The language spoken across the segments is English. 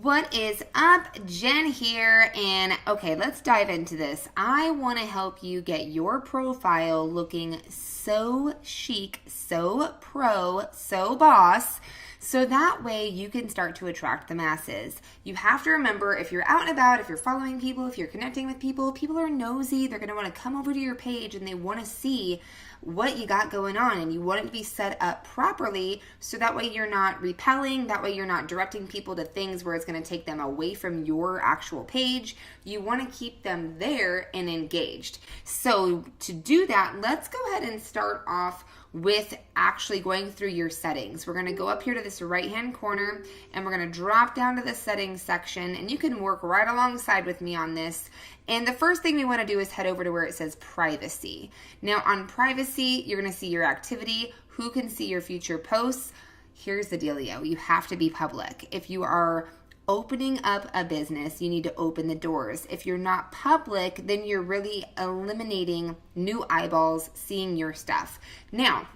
What is up? Jen here, and okay, let's dive into this. I want to help you get your profile looking so chic, so pro, so boss, so that way you can start to attract the masses. You have to remember, if you're out and about, if you're following people, if you're connecting with people, people are nosy. They're going to want to come over to your page and they want to see what you got going on, and you want it to be set up properly so that way you're not repelling, that way you're not directing people to things where it's going to take them away from your actual page. You want to keep them there and engaged. So to do that, let's go ahead and start off with actually going through your settings. We're going to go up here to this right hand corner and we're going to drop down to the settings section, and you can work right alongside with me on this. And the first thing we want to do is head over to where it says privacy. Now on privacy, you're going to see your activity, who can see your future posts. Here's the dealio. You have to be public. If you are opening up a business, you need to open the doors. If you're not public, then you're really eliminating new eyeballs seeing your stuff. Now,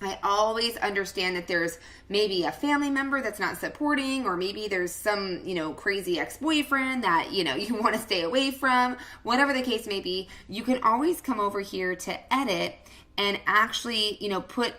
I always understand that there's maybe a family member that's not supporting, or maybe there's some, crazy ex-boyfriend that, you want to stay away from. Whatever the case may be, you can always come over here to edit and actually, put,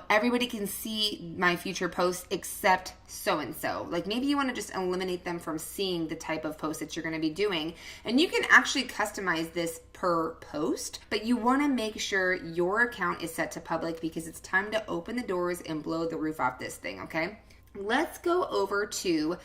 everybody can see my future posts except so-and-so. Like maybe you want to just eliminate them from seeing the type of post that you're going to be doing. And you can actually customize this per post, but you want to make sure your account is set to public because it's time to open the doors and blow the roof off this thing, okay? Let's go over to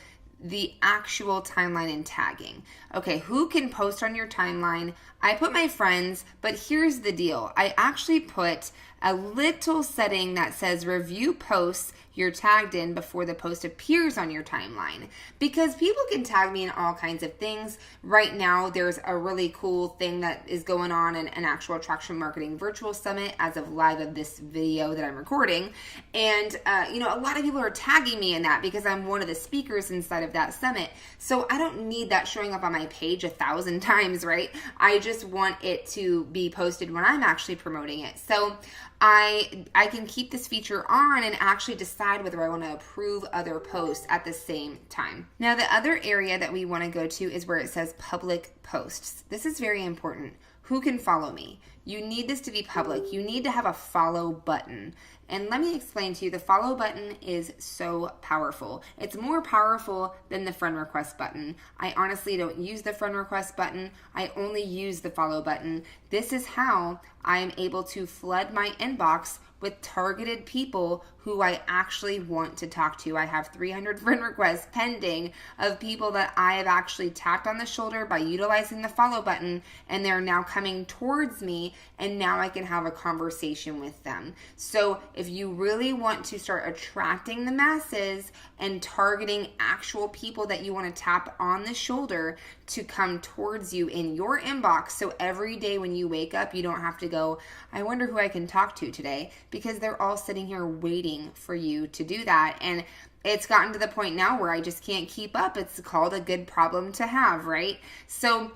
the actual timeline and tagging. Okay, who can post on your timeline? I put my friends, but here's the deal. I actually put a little setting that says review posts you're tagged in before the post appears on your timeline, because people can tag me in all kinds of things. Right now, there's a really cool thing that is going on in an actual attraction marketing virtual summit as of live of this video that I'm recording. And, a lot of people are tagging me in that because I'm one of the speakers inside of that summit. So I don't need that showing up on my page 1,000 times, right? I just want it to be posted when I'm actually promoting it. So I can keep this feature on and actually decide whether I want to approve other posts at the same time. Now, the other area that we want to go to is where it says public posts. This is very important. Who can follow me? You need this to be public. You need to have a follow button. And let me explain to you, the follow button is so powerful. It's more powerful than the friend request button. I honestly don't use the friend request button. I only use the follow button. This is how I am able to flood my inbox with targeted people who I actually want to talk to. I have 300 friend requests pending of people that I have actually tapped on the shoulder by utilizing the follow button, and they're now coming towards me, and now I can have a conversation with them. So if you really want to start attracting the masses and targeting actual people that you want to tap on the shoulder to come towards you in your inbox, so every day when you wake up, you don't have to go, I wonder who I can talk to today, because they're all sitting here waiting for you to do that. And it's gotten to the point now where I just can't keep up. It's called a good problem to have, right? So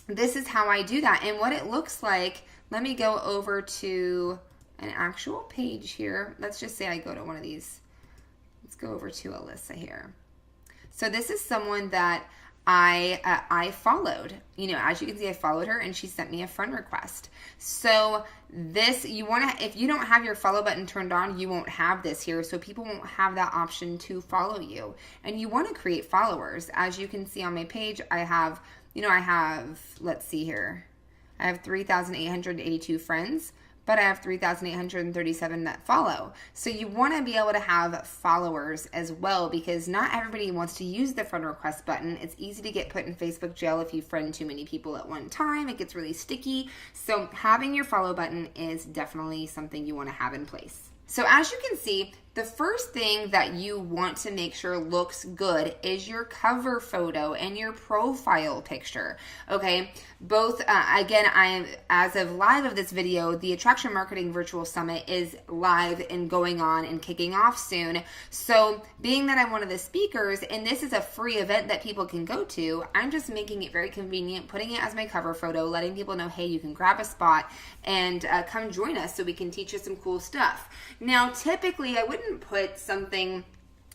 this is how I do that. And what it looks like, let me go over to an actual page here. Let's just say I go to one of these. Let's go over to Alyssa here. So this is someone that I followed. As you can see, I followed her and she sent me a friend request. So this, if you don't have your follow button turned on, you won't have this here. So people won't have that option to follow you. And you want to create followers. As you can see on my page, I have, let's see here. I have 3,882 friends, but I have 3,837 that follow. So you want to be able to have followers as well, because not everybody wants to use the friend request button. It's easy to get put in Facebook jail if you friend too many people at one time. It gets really sticky. So having your follow button is definitely something you want to have in place. So as you can see, the first thing that you want to make sure looks good is your cover photo and your profile picture, okay? Both, again, as of live of this video, the Attraction Marketing Virtual Summit is live and going on and kicking off soon. So being that I'm one of the speakers, and this is a free event that people can go to, I'm just making it very convenient, putting it as my cover photo, letting people know, hey, you can grab a spot and come join us so we can teach you some cool stuff. Now, typically, I wouldn't put something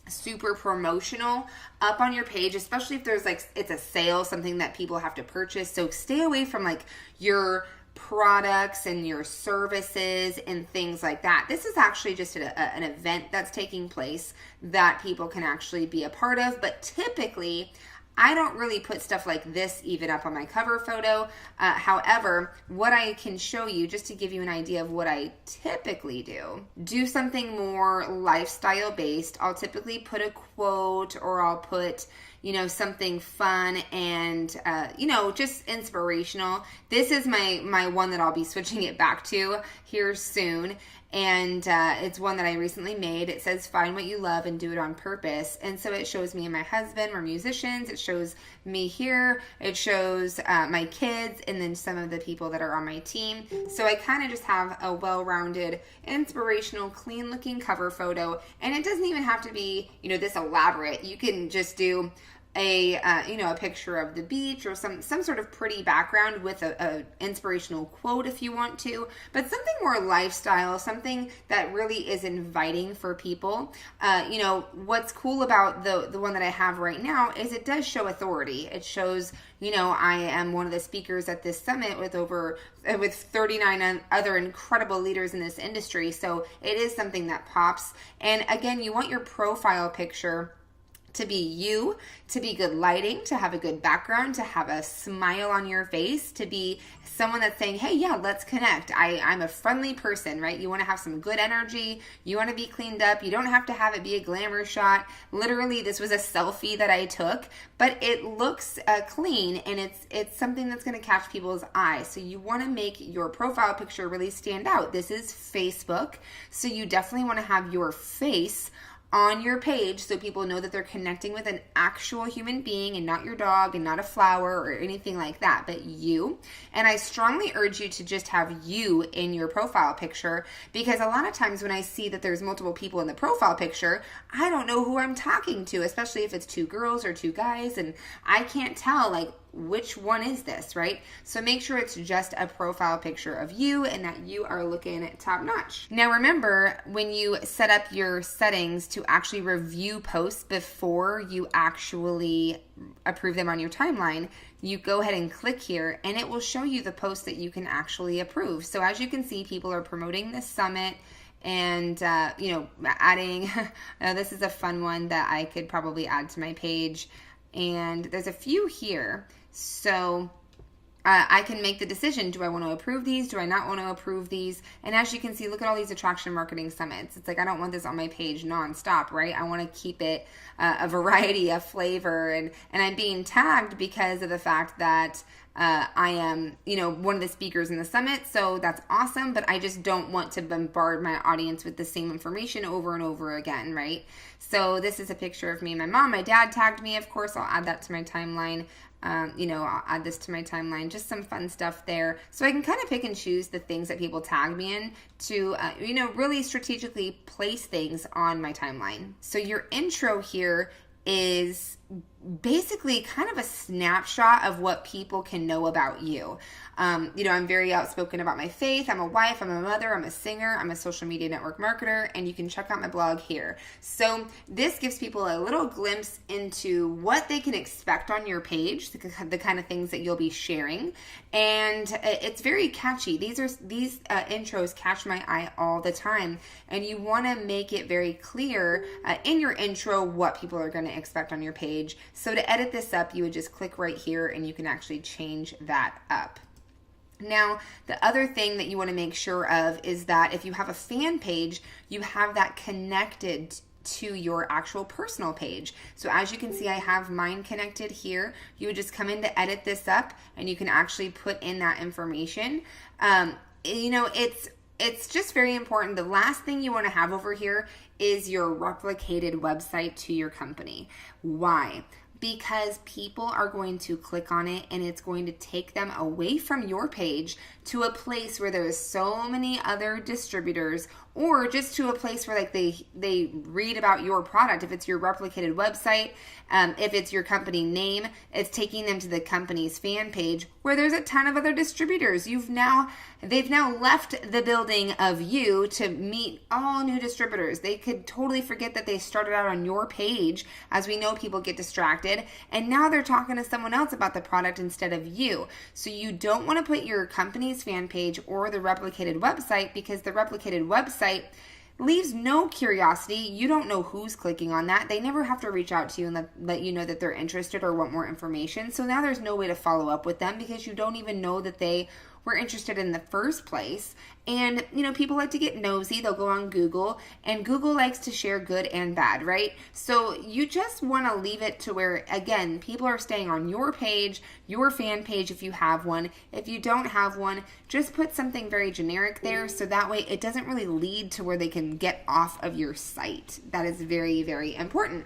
super promotional up on your page, especially if there's like, it's a sale, something that people have to purchase. So stay away from like your products and your services and things like that. This is actually just an event that's taking place that people can actually be a part of. But typically, I don't really put stuff like this even up on my cover photo. However, what I can show you, just to give you an idea of what I typically do something more lifestyle based. I'll typically put a quote, or I'll put, something fun and, just inspirational. This is my one that I'll be switching it back to here soon. And it's one that I recently made. It says, find what you love and do it on purpose. And so it shows me and my husband, we're musicians. It shows me here. It shows my kids, and then some of the people that are on my team. So I kind of just have a well-rounded, inspirational, clean-looking cover photo. And it doesn't even have to be, this elaborate. You can just do a picture of the beach, or some sort of pretty background with a inspirational quote if you want to, but something more lifestyle, something that really is inviting for people. What's cool about the one that I have right now is it does show authority. It shows, I am one of the speakers at this summit with 39 other incredible leaders in this industry. So it is something that pops. And again, you want your profile picture to be you, to be good lighting, to have a good background, to have a smile on your face, to be someone that's saying, hey, yeah, let's connect. I'm a friendly person, right? You want to have some good energy. You want to be cleaned up. You don't have to have it be a glamour shot. Literally, this was a selfie that I took, but it looks clean, and it's something that's going to catch people's eyes. So you want to make your profile picture really stand out. This is Facebook, so you definitely want to have your face on your page so people know that they're connecting with an actual human being and not your dog and not a flower or anything like that, but you. And I strongly urge you to just have you in your profile picture, because a lot of times when I see that there's multiple people in the profile picture, I don't know who I'm talking to, especially if it's 2 girls or 2 guys, and I can't tell like which one is this, right? So make sure it's just a profile picture of you and that you are looking top notch. Now remember, when you set up your settings to actually review posts before you actually approve them on your timeline, you go ahead and click here and it will show you the posts that you can actually approve. So as you can see, people are promoting this summit and, adding, this is a fun one that I could probably add to my page. And there's a few here. So I can make the decision, do I want to approve these? Do I not want to approve these? And as you can see, look at all these attraction marketing summits. It's like, I don't want this on my page nonstop, right? I want to keep it a variety of flavor. And I'm being tagged because of the fact that I am, one of the speakers in the summit. So that's awesome. But I just don't want to bombard my audience with the same information over and over again, right? So this is a picture of me and my mom. My dad tagged me, of course. I'll add that to my timeline. I'll add this to my timeline, just some fun stuff there. So I can kind of pick and choose the things that people tag me in to, really strategically place things on my timeline. So your intro here is basically kind of a snapshot of what people can know about you. I'm very outspoken about my faith. I'm a wife, I'm a mother, I'm a singer, I'm a social media network marketer, and you can check out my blog here. So this gives people a little glimpse into what they can expect on your page, the kind of things that you'll be sharing. And it's very catchy. These intros catch my eye all the time. And you want to make it very clear in your intro what people are going to expect on your page. So to edit this up, you would just click right here and you can actually change that up. Now, the other thing that you want to make sure of is that if you have a fan page, you have that connected to your actual personal page. So as you can see, I have mine connected here. You would just come in to edit this up and you can actually put in that information. It's just very important. The last thing you want to have over here is your replicated website to your company. Why? Because people are going to click on it and it's going to take them away from your page to a place where there's so many other distributors or just to a place where like they read about your product. If it's your replicated website, if it's your company name, it's taking them to the company's fan page where there's a ton of other distributors. They've now left the building of you to meet all new distributors. They could totally forget that they started out on your page. As we know, people get distracted, and now they're talking to someone else about the product instead of you. So you don't want to put your company's fan page or the replicated website, because the replicated website leaves no curiosity. You don't know who's clicking on that. They never have to reach out to you and let you know that they're interested or want more information. So now there's no way to follow up with them because you don't even know that they were interested in the first place. And, people like to get nosy. They'll go on Google, and Google likes to share good and bad, right? So you just want to leave it to where, again, people are staying on your page, your fan page if you have one. If you don't have one, just put something very generic there so that way it doesn't really lead to where they can get off of your site. That is very, very important.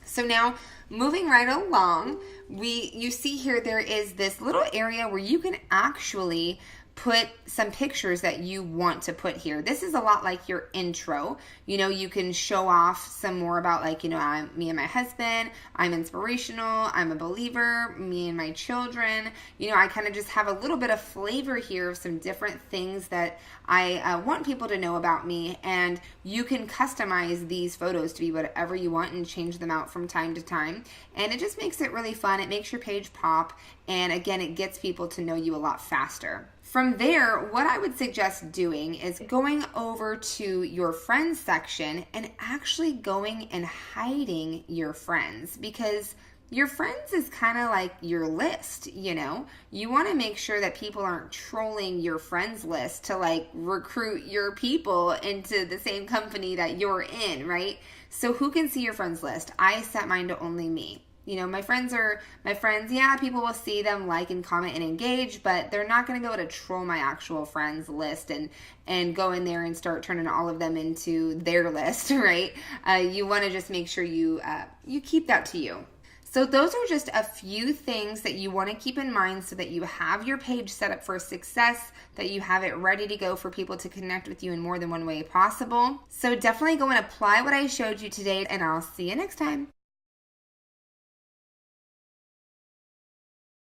So now, moving right along, you see here there is this little area where you can actually put some pictures that you want to put here. This is a lot like your intro. You can show off some more about I'm me and my husband, I'm inspirational, I'm a believer, me and my children. I kind of just have a little bit of flavor here of some different things that I want people to know about me, and you can customize these photos to be whatever you want and change them out from time to time. And it just makes it really fun. It makes your page pop, and again, it gets people to know you a lot faster. From there, what I would suggest doing is going over to your friends section and actually going and hiding your friends, because your friends is kind of like your list. You want to make sure that people aren't trolling your friends list to recruit your people into the same company that you're in, right? So who can see your friends list? I set mine to only me. My friends. Yeah, people will see them, like and comment and engage, but they're not going to go to troll my actual friends list and go in there and start turning all of them into their list, right? You want to just make sure you keep that to you. So those are just a few things that you want to keep in mind so that you have your page set up for success, that you have it ready to go for people to connect with you in more than one way possible. So definitely go and apply what I showed you today, and I'll see you next time.